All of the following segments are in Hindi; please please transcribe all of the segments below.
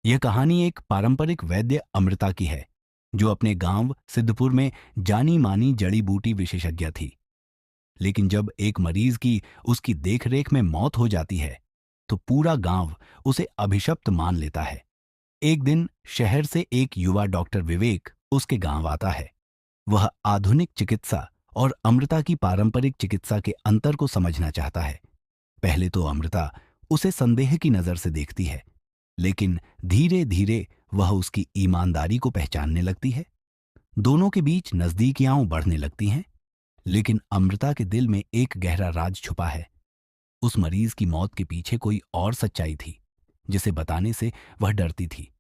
यह कहानी एक पारंपरिक वैद्य अमृता की है, जो अपने गांव सिद्धपुर में जानी मानी जड़ी बूटी विशेषज्ञ थी। लेकिन जब एक मरीज की उसकी देखरेख में मौत हो जाती है, तो पूरा गांव उसे अभिशप्त मान लेता है। एक दिन शहर से एक युवा डॉक्टर विवेक उसके गांव आता है। वह आधुनिक चिकित्सा और अमृता की पारंपरिक चिकित्सा के अंतर को समझना चाहता है। पहले तो अमृता उसे संदेह की नजर से देखती है, लेकिन धीरे धीरे वह उसकी ईमानदारी को पहचानने लगती है। दोनों के बीच नजदीकियां बढ़ने लगती हैं। लेकिन अमृता के दिल में एक गहरा राज छुपा है। उस मरीज की मौत के पीछे कोई और सच्चाई थी, जिसे बताने से वह डरती थी।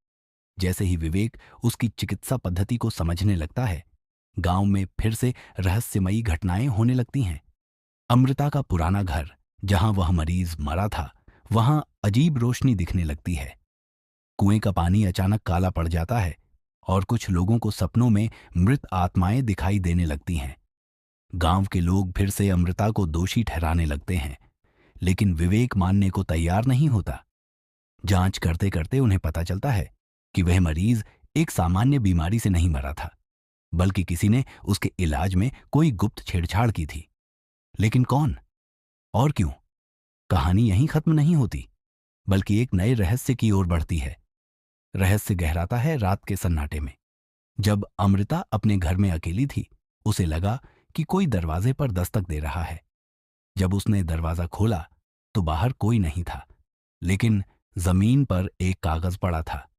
जैसे ही विवेक उसकी चिकित्सा पद्धति को समझने लगता है, गांव में फिर से रहस्यमयी घटनाएं होने लगती हैं। अमृता का पुराना घर, जहां वह मरीज मरा था, वहां अजीब रोशनी दिखने लगती है। कुएं का पानी अचानक काला पड़ जाता है और कुछ लोगों को सपनों में मृत आत्माएं दिखाई देने लगती हैं। गांव के लोग फिर से अमृता को दोषी ठहराने लगते हैं, लेकिन विवेक मानने को तैयार नहीं होता। जांच करते करते उन्हें पता चलता है कि वह मरीज एक सामान्य बीमारी से नहीं मरा था, बल्कि किसी ने उसके इलाज में कोई गुप्त छेड़छाड़ की थी। लेकिन कौन और क्यों? कहानी यहीं खत्म नहीं होती, बल्कि एक नए रहस्य की ओर बढ़ती है। रहस्य गहराता है रात के सन्नाटे में। जब अमृता अपने घर में अकेली थी, उसे लगा कि कोई दरवाजे पर दस्तक दे रहा है। जब उसने दरवाजा खोला, तो बाहर कोई नहीं था, लेकिन जमीन पर एक कागज पड़ा था।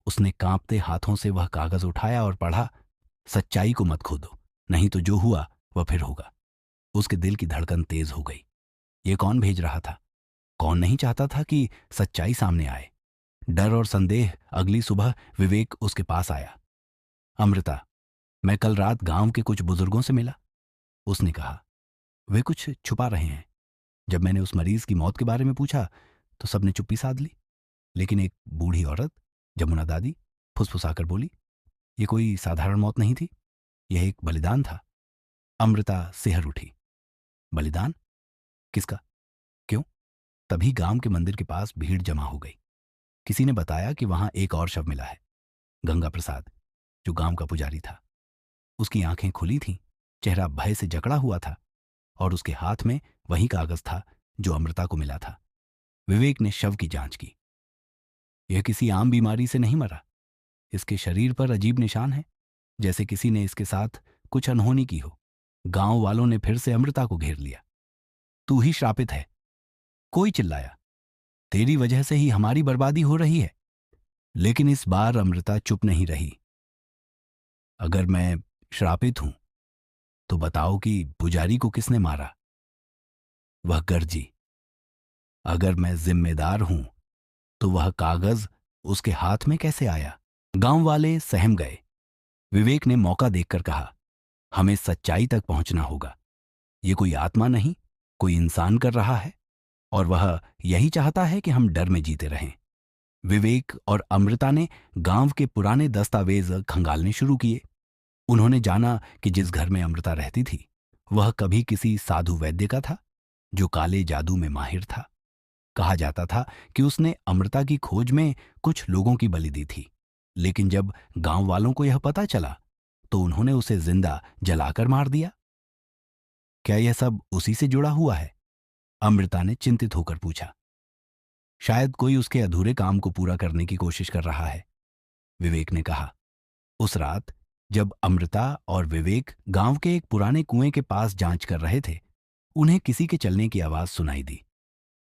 उसने कांपते हाथों से वह कागज उठाया और पढ़ा, सच्चाई को मत खोदो, नहीं तो जो हुआ वह फिर होगा। उसके दिल की धड़कन तेज हो गई। ये कौन भेज रहा था? कौन नहीं चाहता था कि सच्चाई सामने आए? डर और संदेह। अगली सुबह विवेक उसके पास आया। अमृता, मैं कल रात गांव के कुछ बुजुर्गों से मिला, उसने कहा। वे कुछ छुपा रहे हैं। जब मैंने उस मरीज की मौत के बारे में पूछा, तो सबने चुप्पी साध ली। लेकिन एक बूढ़ी औरत, जमुना दादी, फुसफुसाकर बोली, ये कोई साधारण मौत नहीं थी, यह एक बलिदान था। अमृता सिहर उठी। बलिदान? किसका? क्यों? तभी गांव के मंदिर के पास भीड़ जमा हो गई। किसी ने बताया कि वहां एक और शव मिला है, गंगा प्रसाद, जो गांव का पुजारी था। उसकी आंखें खुली थीं, चेहरा भय से जकड़ा हुआ था, और उसके हाथ में वही कागज था जो अमृता को मिला था। विवेक ने शव की जांच की। यह किसी आम बीमारी से नहीं मरा। इसके शरीर पर अजीब निशान है, जैसे किसी ने इसके साथ कुछ अनहोनी की हो। गांव वालों ने फिर से अमृता को घेर लिया। तू ही श्रापित है, कोई चिल्लाया। तेरी वजह से ही हमारी बर्बादी हो रही है। लेकिन इस बार अमृता चुप नहीं रही। अगर मैं श्रापित हूं, तो बताओ कि पुजारी को किसने मारा? वह गर्जी। अगर मैं जिम्मेदार हूं, तो वह कागज उसके हाथ में कैसे आया? गांव वाले सहम गए। विवेक ने मौका देखकर कहा, हमें सच्चाई तक पहुंचना होगा। ये कोई आत्मा नहीं, कोई इंसान कर रहा है, और वह यही चाहता है कि हम डर में जीते रहें। विवेक और अमृता ने गांव के पुराने दस्तावेज खंगालने शुरू किए। उन्होंने जाना कि जिस घर में अमृता रहती थी, वह कभी किसी साधु वैद्य का था, जो काले जादू में माहिर था। कहा जाता था कि उसने अमृता की खोज में कुछ लोगों की बलि दी थी। लेकिन जब गांव वालों को यह पता चला, तो उन्होंने उसे जिंदा जलाकर मार दिया। क्या यह सब उसी से जुड़ा हुआ है? अमृता ने चिंतित होकर पूछा। शायद कोई उसके अधूरे काम को पूरा करने की कोशिश कर रहा है, विवेक ने कहा। उस रात जब अमृता और विवेक गांव के एक पुराने कुएं के पास जांच कर रहे थे, उन्हें किसी के चलने की आवाज सुनाई दी।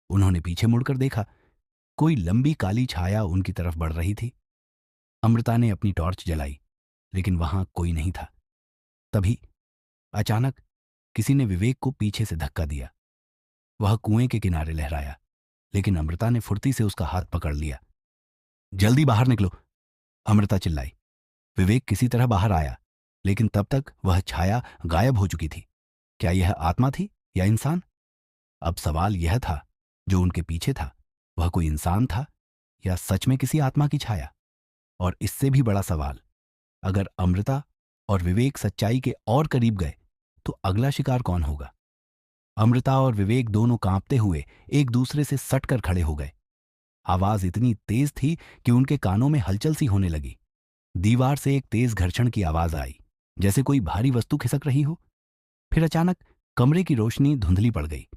उन्होंने पीछे मुड़कर देखा। कोई लंबी काली छाया उनकी तरफ बढ़ रही थी। अमृता ने अपनी टॉर्च जलाई, लेकिन वहां कोई नहीं था। तभी अचानक किसी ने विवेक को पीछे से धक्का दिया। वह कुएं के किनारे लहराया, लेकिन अमृता ने फुर्ती से उसका हाथ पकड़ लिया। जल्दी बाहर निकलो, अमृता चिल्लाई। विवेक किसी तरह बाहर आया, लेकिन तब तक वह छाया गायब हो चुकी थी। क्या यह आत्मा थी या इंसान? अब सवाल यह था, जो उनके पीछे था, वह कोई इंसान था या सच में किसी आत्मा की छाया? और इससे भी बड़ा सवाल, अगर अमृता और विवेक सच्चाई के और करीब गए, तो अगला शिकार कौन होगा? अमृता और विवेक दोनों कांपते हुए एक दूसरे से सटकर खड़े हो गए। आवाज इतनी तेज थी कि उनके कानों में हलचल सी होने लगी। दीवार से एक तेज घर्षण की आवाज आई, जैसे कोई भारी वस्तु खिसक रही हो। फिर अचानक कमरे की रोशनी धुंधली पड़ गई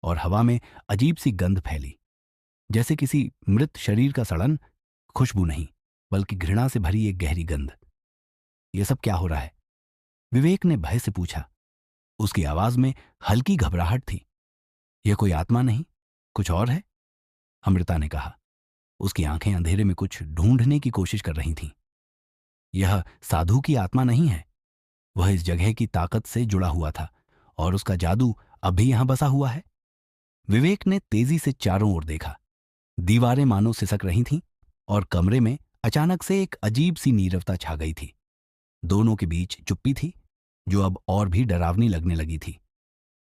और हवा में अजीब सी गंध फैली, जैसे किसी मृत शरीर का सड़न। खुशबू नहीं, बल्कि घृणा से भरी एक गहरी गंध। यह सब क्या हो रहा है? विवेक ने भय से पूछा। उसकी आवाज में हल्की घबराहट थी। यह कोई आत्मा नहीं, कुछ और है, अमृता ने कहा। उसकी आंखें अंधेरे में कुछ ढूंढने की कोशिश कर रही थीं। यह साधु की आत्मा नहीं है। वह इस जगह की ताकत से जुड़ा हुआ था और उसका जादू अभी यहां बसा हुआ है। विवेक ने तेजी से चारों ओर देखा। दीवारें मानो सिसक रही थीं और कमरे में अचानक से एक अजीब सी नीरवता छा गई थी। दोनों के बीच चुप्पी थी, जो अब और भी डरावनी लगने लगी थी।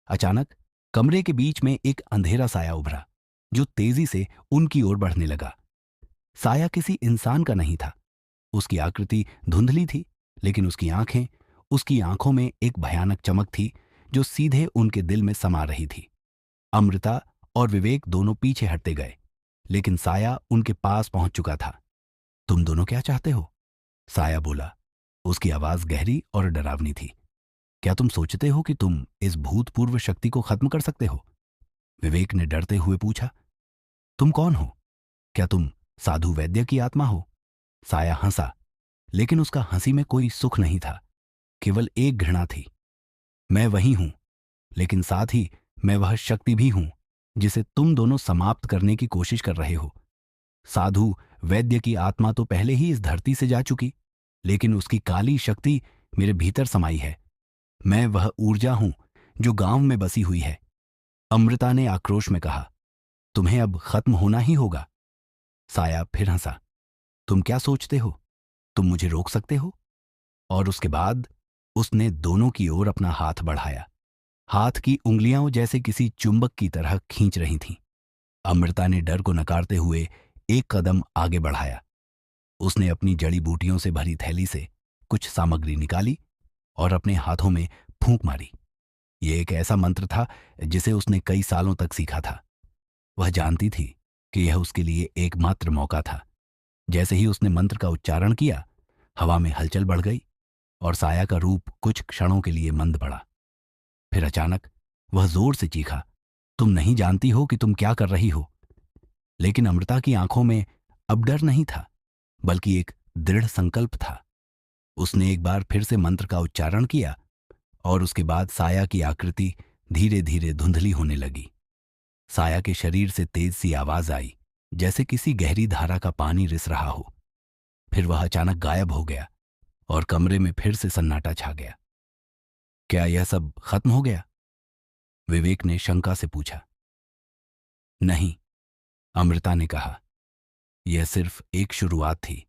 अचानक कमरे के बीच में एक अंधेरा साया उभरा, जो तेजी से उनकी ओर बढ़ने लगा। साया किसी इंसान का नहीं था। उसकी आकृति धुंधली थी, लेकिन उसकी आंखों में एक भयानक चमक थी, जो सीधे उनके दिल में समा रही थी। अमृता और विवेक दोनों पीछे हटते गए, लेकिन साया उनके पास पहुंच चुका था। तुम दोनों क्या चाहते हो? साया बोला। उसकी आवाज गहरी और डरावनी थी। क्या तुम सोचते हो कि तुम इस भूतपूर्व शक्ति को खत्म कर सकते हो? विवेक ने डरते हुए पूछा। तुम कौन हो? क्या तुम साधु वैद्य की आत्मा हो? साया हंसा, लेकिन उसका हंसी में कोई सुख नहीं था, केवल एक घृणा थी। मैं वही हूं, लेकिन साथ ही मैं वह शक्ति भी हूं जिसे तुम दोनों समाप्त करने की कोशिश कर रहे हो। साधु वैद्य की आत्मा तो पहले ही इस धरती से जा चुकी, लेकिन उसकी काली शक्ति मेरे भीतर समाई है। मैं वह ऊर्जा हूं जो गांव में बसी हुई है। अमृता ने आक्रोश में कहा। तुम्हें अब खत्म होना ही होगा। साया फिर हंसा। तुम क्या सोचते हो? तुम मुझे रोक सकते हो? और उसके बाद उसने दोनों की ओर अपना हाथ बढ़ाया। हाथ की उंगलियां जैसे किसी चुंबक की तरह खींच रही थीं। अमृता ने डर को नकारते हुए एक कदम आगे बढ़ाया। उसने अपनी जड़ी बूटियों से भरी थैली से कुछ सामग्री निकाली और अपने हाथों में फूंक मारी। यह एक ऐसा मंत्र था जिसे उसने कई सालों तक सीखा था। वह जानती थी कि यह उसके लिए एकमात्र मौका था। जैसे ही उसने मंत्र का उच्चारण किया, हवा में हलचल बढ़ गई और साया का रूप कुछ क्षणों के लिए मंद पड़ा। फिर अचानक वह जोर से चीखा, तुम नहीं जानती हो कि तुम क्या कर रही हो। लेकिन अमृता की आंखों में अब डर नहीं था, बल्कि एक दृढ़ संकल्प था। उसने एक बार फिर से मंत्र का उच्चारण किया और उसके बाद साया की आकृति धीरे धीरे धुंधली होने लगी। साया के शरीर से तेज सी आवाज आई, जैसे किसी गहरी धारा का पानी रिस रहा हो। फिर वह अचानक गायब हो गया और कमरे में फिर से सन्नाटा छा गया। क्या यह सब खत्म हो गया? विवेक ने शंका से पूछा। नहीं, अमृता ने कहा, यह सिर्फ एक शुरुआत थी।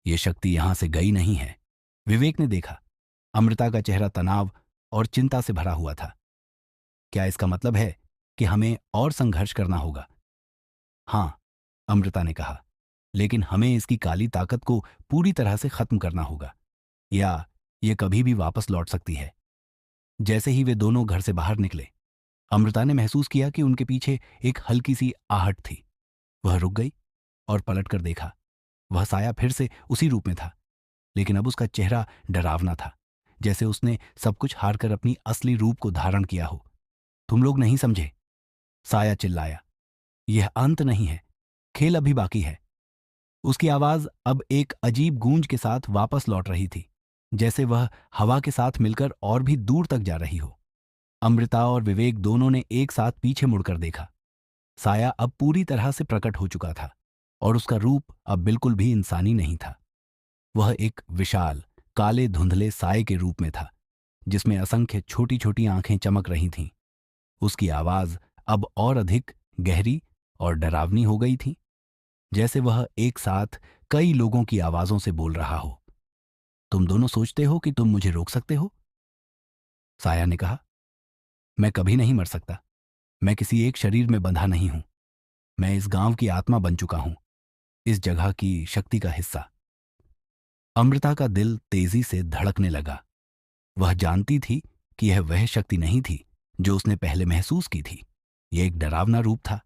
यह शक्ति यहां से गई नहीं है। विवेक ने देखा, अमृता का चेहरा तनाव और चिंता से भरा हुआ था। क्या इसका मतलब है कि हमें और संघर्ष करना होगा? हां, अमृता ने कहा, लेकिन हमें इसकी काली ताकत को पूरी तरह से खत्म करना होगा, या यह कभी भी वापस लौट सकती है। जैसे ही वे दोनों घर से बाहर निकले, अमृता ने महसूस किया कि उनके पीछे एक हल्की सी आहट थी। वह रुक गई और पलटकर देखा। वह साया फिर से उसी रूप में था, लेकिन अब उसका चेहरा डरावना था, जैसे उसने सब कुछ हारकर अपनी असली रूप को धारण किया हो। तुम लोग नहीं समझे, साया चिल्लाया। यह अंत नहीं है, खेल अभी बाकी है। उसकी आवाज अब एक अजीब गूंज के साथ वापस लौट रही थी, जैसे वह हवा के साथ मिलकर और भी दूर तक जा रही हो। अमृता और विवेक दोनों ने एक साथ पीछे मुड़कर देखा। साया अब पूरी तरह से प्रकट हो चुका था और उसका रूप अब बिल्कुल भी इंसानी नहीं था। वह एक विशाल काले धुंधले साये के रूप में था, जिसमें असंख्य छोटी छोटी आंखें चमक रही थीं। उसकी आवाज अब और अधिक गहरी और डरावनी हो गई थी, जैसे वह एक साथ कई लोगों की आवाजों से बोल रहा हो। तुम दोनों सोचते हो कि तुम मुझे रोक सकते हो? साया ने कहा। मैं कभी नहीं मर सकता। मैं किसी एक शरीर में बंधा नहीं हूं। मैं इस गांव की आत्मा बन चुका हूं, इस जगह की शक्ति का हिस्सा। अमृता का दिल तेजी से धड़कने लगा। वह जानती थी कि यह वह शक्ति नहीं थी जो उसने पहले महसूस की थी। यह एक डरावना रूप था,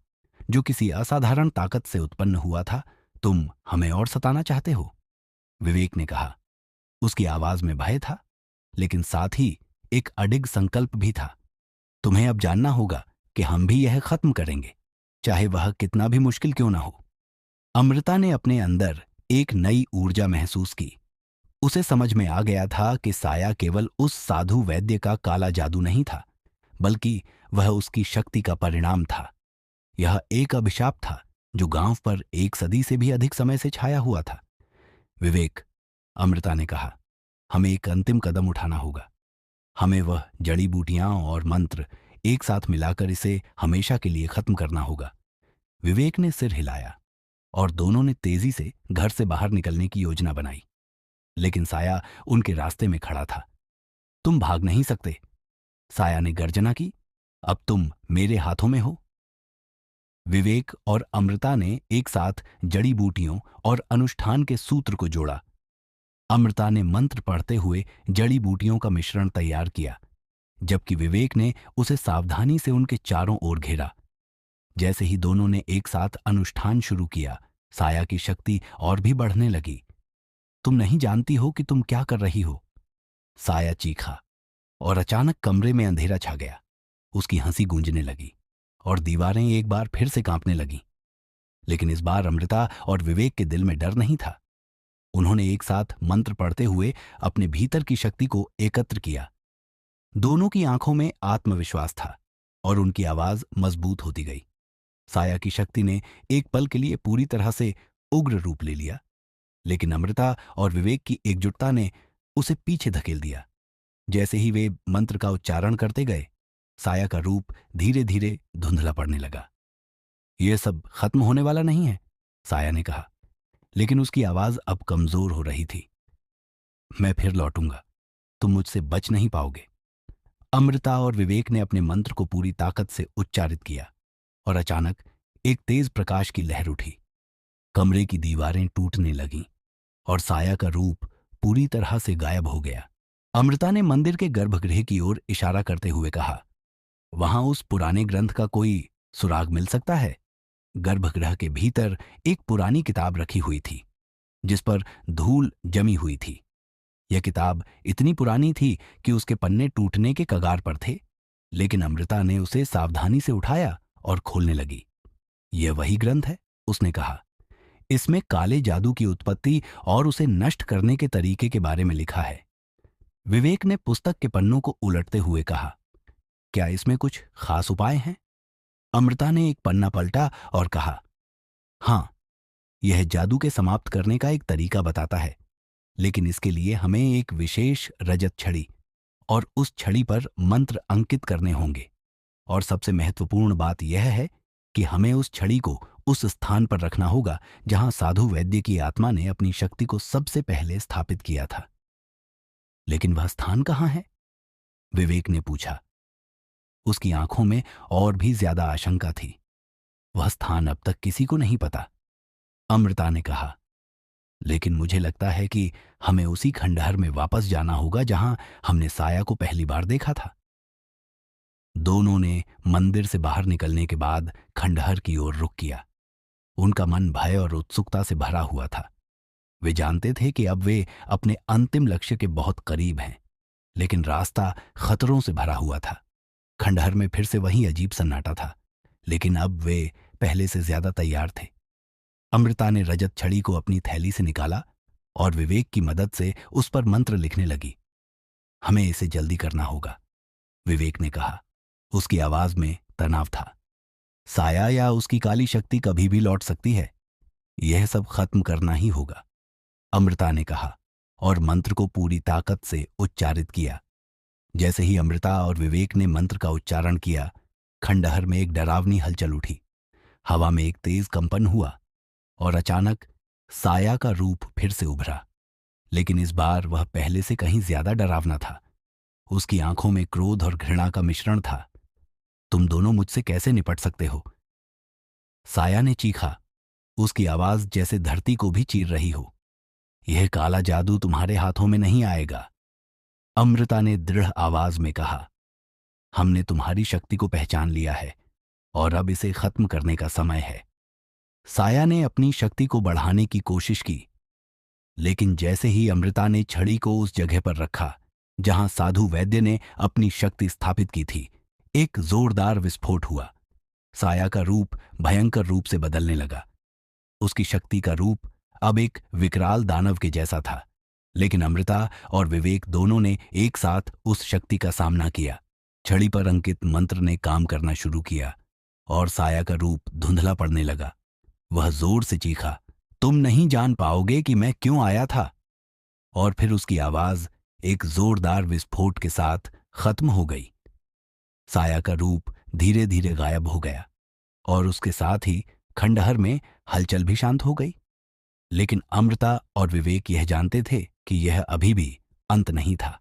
जो किसी असाधारण ताकत से उत्पन्न हुआ था, तुम हमें और सताना चाहते हो? विवेक ने कहा। उसकी आवाज में भय था, लेकिन साथ ही एक अडिग संकल्प भी था। तुम्हें अब जानना होगा कि हम भी यह खत्म करेंगे, चाहे वह कितना भी मुश्किल क्यों ना हो। अमृता ने अपने अंदर एक नई ऊर्जा महसूस की। उसे समझ में आ गया था कि साया केवल उस साधु वैद्य का काला जादू नहीं था, बल्कि वह उसकी शक्ति का परिणाम था। यह एक अभिशाप था जो गांव पर एक सदी से भी अधिक समय से छाया हुआ था। विवेक, अमृता ने कहा, हमें एक अंतिम कदम उठाना होगा। हमें वह जड़ी बूटियां और मंत्र एक साथ मिलाकर इसे हमेशा के लिए खत्म करना होगा। विवेक ने सिर हिलाया और दोनों ने तेजी से घर से बाहर निकलने की योजना बनाई। लेकिन साया उनके रास्ते में खड़ा था। तुम भाग नहीं सकते, साया ने गर्जना की। अब तुम मेरे हाथों में हो। विवेक और अमृता ने एक साथ जड़ी बूटियों और अनुष्ठान के सूत्र को जोड़ा। अमृता ने मंत्र पढ़ते हुए जड़ी बूटियों का मिश्रण तैयार किया, जबकि विवेक ने उसे सावधानी से उनके चारों ओर घेरा। जैसे ही दोनों ने एक साथ अनुष्ठान शुरू किया, साया की शक्ति और भी बढ़ने लगी। तुम नहीं जानती हो कि तुम क्या कर रही हो, साया चीखा। और अचानक कमरे में अंधेरा छा गया। उसकी हंसी गूंजने लगी और दीवारें एक बार फिर से कांपने लगीं। लेकिन इस बार अमृता और विवेक के दिल में डर नहीं था। उन्होंने एक साथ मंत्र पढ़ते हुए अपने भीतर की शक्ति को एकत्र किया। दोनों की आंखों में आत्मविश्वास था और उनकी आवाज मजबूत होती गई। साया की शक्ति ने एक पल के लिए पूरी तरह से उग्र रूप ले लिया, लेकिन अमृता और विवेक की एकजुटता ने उसे पीछे धकेल दिया। जैसे ही वे मंत्र का उच्चारण करते गए, साया का रूप धीरे धीरे धुंधला पड़ने लगा। यह सब खत्म होने वाला नहीं है, साया ने कहा, लेकिन उसकी आवाज अब कमजोर हो रही थी। मैं फिर लौटूंगा, तुम मुझसे बच नहीं पाओगे। अमृता और विवेक ने अपने मंत्र को पूरी ताकत से उच्चारित किया और अचानक एक तेज प्रकाश की लहर उठी। कमरे की दीवारें टूटने लगीं और साया का रूप पूरी तरह से गायब हो गया। अमृता ने मंदिर के गर्भगृह की ओर इशारा करते हुए कहा, वहां उस पुराने ग्रंथ का कोई सुराग मिल सकता है? गर्भगृह के भीतर एक पुरानी किताब रखी हुई थी, जिस पर धूल जमी हुई थी। यह किताब इतनी पुरानी थी कि उसके पन्ने टूटने के कगार पर थे, लेकिन अमृता ने उसे सावधानी से उठाया और खोलने लगी। यह वही ग्रंथ है, उसने कहा। इसमें काले जादू की उत्पत्ति और उसे नष्ट करने के तरीके के बारे में लिखा है। विवेक ने पुस्तक के पन्नों को उलटते हुए कहा, क्या इसमें कुछ खास उपाय हैं? अमृता ने एक पन्ना पलटा और कहा, हां, यह जादू के समाप्त करने का एक तरीका बताता है, लेकिन इसके लिए हमें एक विशेष रजत छड़ी और उस छड़ी पर मंत्र अंकित करने होंगे। और सबसे महत्वपूर्ण बात यह है कि हमें उस छड़ी को उस स्थान पर रखना होगा जहां साधु वैद्य की आत्मा ने अपनी शक्ति को सबसे पहले स्थापित किया था। लेकिन वह स्थान कहां है? विवेक ने पूछा। उसकी आंखों में और भी ज्यादा आशंका थी। वह स्थान अब तक किसी को नहीं पता, अमृता ने कहा। लेकिन मुझे लगता है कि हमें उसी खंडहर में वापस जाना होगा जहां हमने साया को पहली बार देखा था। दोनों ने मंदिर से बाहर निकलने के बाद खंडहर की ओर रुख किया। उनका मन भय और उत्सुकता से भरा हुआ था। वे जानते थे कि अब वे अपने अंतिम लक्ष्य के बहुत करीब हैं, लेकिन रास्ता खतरों से भरा हुआ था। खंडहर में फिर से वही अजीब सन्नाटा था, लेकिन अब वे पहले से ज्यादा तैयार थे। अमृता ने रजत छड़ी को अपनी थैली से निकाला और विवेक की मदद से उस पर मंत्र लिखने लगी। हमें इसे जल्दी करना होगा, विवेक ने कहा। उसकी आवाज में तनाव था। साया या उसकी काली शक्ति कभी भी लौट सकती है। यह सब खत्म करना ही होगा, अमृता ने कहा और मंत्र को पूरी ताकत से उच्चारित किया। जैसे ही अमृता और विवेक ने मंत्र का उच्चारण किया, खंडहर में एक डरावनी हलचल उठी। हवा में एक तेज कंपन हुआ और अचानक साया का रूप फिर से उभरा, लेकिन इस बार वह पहले से कहीं ज्यादा डरावना था। उसकी आंखों में क्रोध और घृणा का मिश्रण था। तुम दोनों मुझसे कैसे निपट सकते हो? साया ने चीखा, उसकी आवाज जैसे धरती को भी चीर रही हो। यह काला जादू तुम्हारे हाथों में नहीं आएगा, अमृता ने दृढ़ आवाज में कहा। हमने तुम्हारी शक्ति को पहचान लिया है और अब इसे खत्म करने का समय है। साया ने अपनी शक्ति को बढ़ाने की कोशिश की, लेकिन जैसे ही अमृता ने छड़ी को उस जगह पर रखा जहां साधु वैद्य ने अपनी शक्ति स्थापित की थी, एक जोरदार विस्फोट हुआ। साया का रूप भयंकर रूप से बदलने लगा। उसकी शक्ति का रूप अब एक विकराल दानव के जैसा था। लेकिन अमृता और विवेक दोनों ने एक साथ उस शक्ति का सामना किया। छड़ी पर अंकित मंत्र ने काम करना शुरू किया और साया का रूप धुंधला पड़ने लगा। वह जोर से चीखा, तुम नहीं जान पाओगे कि मैं क्यों आया था। और फिर उसकी आवाज एक जोरदार विस्फोट के साथ खत्म हो गई। साया का रूप धीरे धीरे गायब हो गया और उसके साथ ही खंडहर में हलचल भी शांत हो गई। लेकिन अमृता और विवेक यह जानते थे कि यह अभी भी अंत नहीं था।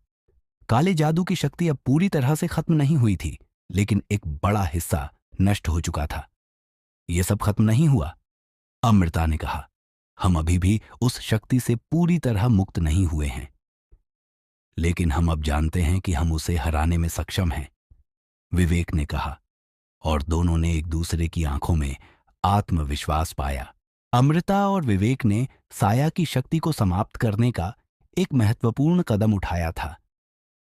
काले जादू की शक्ति अब पूरी तरह से खत्म नहीं हुई थी, लेकिन एक बड़ा हिस्सा नष्ट हो चुका था। यह सब खत्म नहीं हुआ, अमृता ने कहा। हम अभी भी उस शक्ति से पूरी तरह मुक्त नहीं हुए हैं, लेकिन हम अब जानते हैं कि हम उसे हराने में सक्षम हैं, विवेक ने कहा। और दोनों ने एक दूसरे की आंखों में आत्मविश्वास पाया। अमृता और विवेक ने साया की शक्ति को समाप्त करने का एक महत्वपूर्ण कदम उठाया था,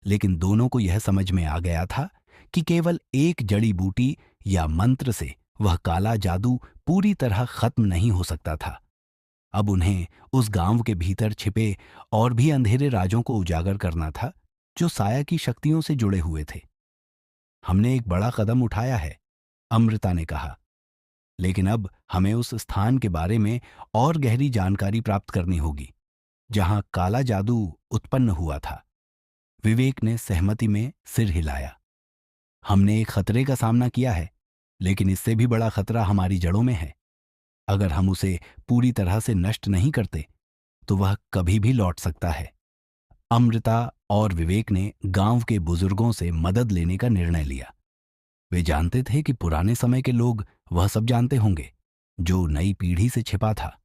लेकिन दोनों को यह समझ में आ गया था कि केवल एक जड़ी बूटी या मंत्र से वह काला जादू पूरी तरह खत्म नहीं हो सकता था। अब उन्हें उस गांव के भीतर छिपे और भी अंधेरे राजों को उजागर करना था जो साया की शक्तियों से जुड़े हुए थे। हमने एक बड़ा कदम उठाया है, अमृता ने कहा, लेकिन अब हमें उस स्थान के बारे में और गहरी जानकारी प्राप्त करनी होगी जहां काला जादू उत्पन्न हुआ था। विवेक ने सहमति में सिर हिलाया। हमने एक खतरे का सामना किया है, लेकिन इससे भी बड़ा खतरा हमारी जड़ों में है। अगर हम उसे पूरी तरह से नष्ट नहीं करते तो वह कभी भी लौट सकता है। अमृता और विवेक ने गांव के बुजुर्गों से मदद लेने का निर्णय लिया। वे जानते थे कि पुराने समय के लोग वह सब जानते होंगे जो नई पीढ़ी से छिपा था।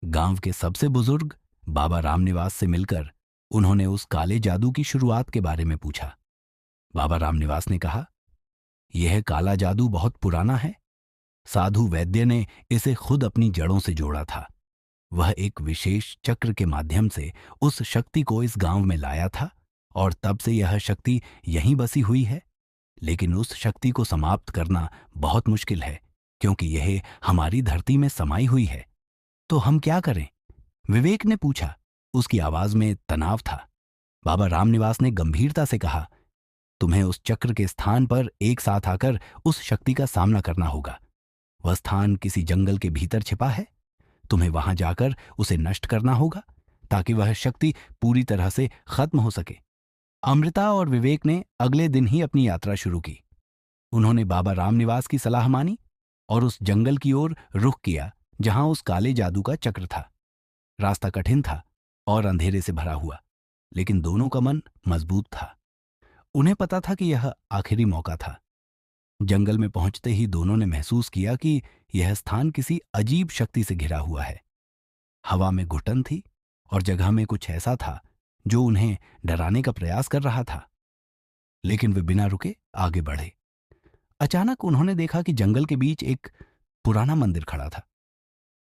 गांव के सबसे बुजुर्ग बाबा रामनिवास से मिलकर उन्होंने उस काले जादू की शुरुआत के बारे में पूछा। बाबा रामनिवास ने कहा, यह काला जादू बहुत पुराना है। साधु वैद्य ने इसे खुद अपनी जड़ों से जोड़ा था। वह एक विशेष चक्र के माध्यम से उस शक्ति को इस गांव में लाया था और तब से यह शक्ति यहीं बसी हुई है। लेकिन उस शक्ति को समाप्त करना बहुत मुश्किल है, क्योंकि यह हमारी धरती में समाई हुई है। तो हम क्या करें? विवेक ने पूछा। उसकी आवाज में तनाव था। बाबा रामनिवास ने गंभीरता से कहा, तुम्हें उस चक्र के स्थान पर एक साथ आकर उस शक्ति का सामना करना होगा। वह स्थान किसी जंगल के भीतर छिपा है। तुम्हें वहां जाकर उसे नष्ट करना होगा ताकि वह शक्ति पूरी तरह से खत्म हो सके। अमृता और विवेक ने अगले दिन ही अपनी यात्रा शुरू की। उन्होंने बाबा रामनिवास की सलाह मानी और उस जंगल की ओर रुख किया जहां उस काले जादू का चक्र था। रास्ता कठिन था और अंधेरे से भरा हुआ, लेकिन दोनों का मन मजबूत था। उन्हें पता था कि यह आखिरी मौका था। जंगल में पहुंचते ही दोनों ने महसूस किया कि यह स्थान किसी अजीब शक्ति से घिरा हुआ है। हवा में घुटन थी और जगह में कुछ ऐसा था जो उन्हें डराने का प्रयास कर रहा था। लेकिन वे बिना रुके आगे बढ़े। अचानक उन्होंने देखा कि जंगल के बीच एक पुराना मंदिर खड़ा था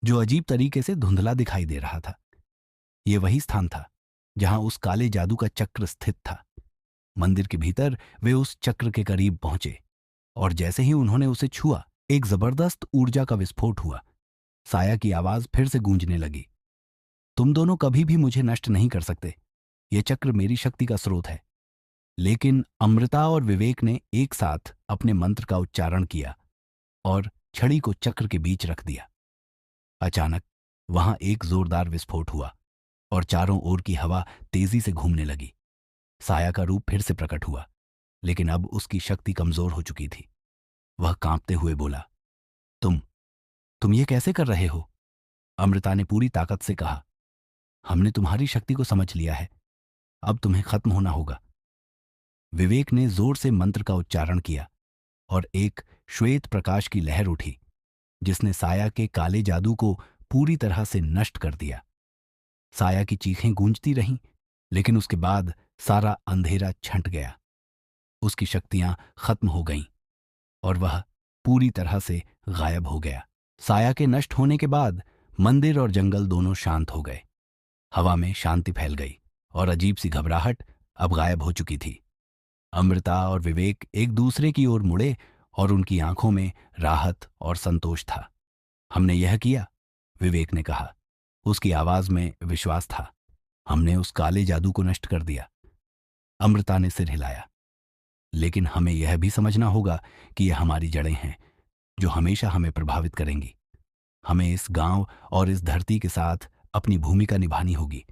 जो अजीब तरीके से धुंधला दिखाई दे रहा था। यह वही स्थान था जहां उस काले जादू का चक्र स्थित था। मंदिर के भीतर वे उस चक्र के करीब पहुंचे और जैसे ही उन्होंने उसे छुआ, एक जबरदस्त ऊर्जा का विस्फोट हुआ। साया की आवाज फिर से गूंजने लगी, तुम दोनों कभी भी मुझे नष्ट नहीं कर सकते। यह चक्र मेरी शक्ति का स्रोत है। लेकिन अमृता और विवेक ने एक साथ अपने मंत्र का उच्चारण किया और छड़ी को चक्र के बीच रख दिया। अचानक वहां एक जोरदार विस्फोट हुआ और चारों ओर की हवा तेजी से घूमने लगी। साया का रूप फिर से प्रकट हुआ, लेकिन अब उसकी शक्ति कमजोर हो चुकी थी। वह कांपते हुए बोला, तुम ये कैसे कर रहे हो? अमृता ने पूरी ताकत से कहा, हमने तुम्हारी शक्ति को समझ लिया है, अब तुम्हें खत्म होना होगा। विवेक ने जोर से मंत्र का उच्चारण किया और एक श्वेत प्रकाश की लहर उठी जिसने साया के काले जादू को पूरी तरह से नष्ट कर दिया। साया की चीखें गूंजती रहीं, लेकिन उसके बाद सारा अंधेरा छंट गया। उसकी शक्तियां खत्म हो गईं और वह पूरी तरह से गायब हो गया। साया के नष्ट होने के बाद मंदिर और जंगल दोनों शांत हो गए। हवा में शांति फैल गई और अजीब सी घबराहट अब गायब हो चुकी थी। अमृता और विवेक एक दूसरे की ओर मुड़े और उनकी आंखों में राहत और संतोष था। हमने यह किया, विवेक ने कहा। उसकी आवाज में विश्वास था। हमने उस काले जादू को नष्ट कर दिया। अमृता ने सिर हिलाया। लेकिन हमें यह भी समझना होगा कि यह हमारी जड़ें हैं जो हमेशा हमें प्रभावित करेंगी। हमें इस गांव और इस धरती के साथ अपनी भूमिका निभानी होगी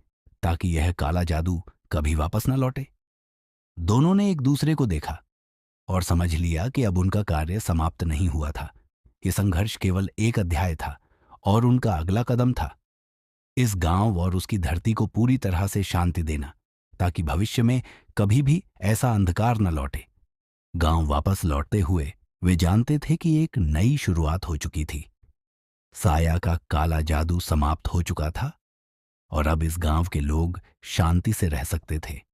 ताकि यह काला जादू कभी वापस न लौटे। दोनों ने एक दूसरे को देखा और समझ लिया कि अब उनका कार्य समाप्त नहीं हुआ था। यह संघर्ष केवल एक अध्याय था और उनका अगला कदम था इस गांव और उसकी धरती को पूरी तरह से शांति देना, ताकि भविष्य में कभी भी ऐसा अंधकार न लौटे। गांव वापस लौटते हुए वे जानते थे कि एक नई शुरुआत हो चुकी थी। साया का काला जादू समाप्त हो चुका था और अब इस गांव के लोग शांति से रह सकते थे।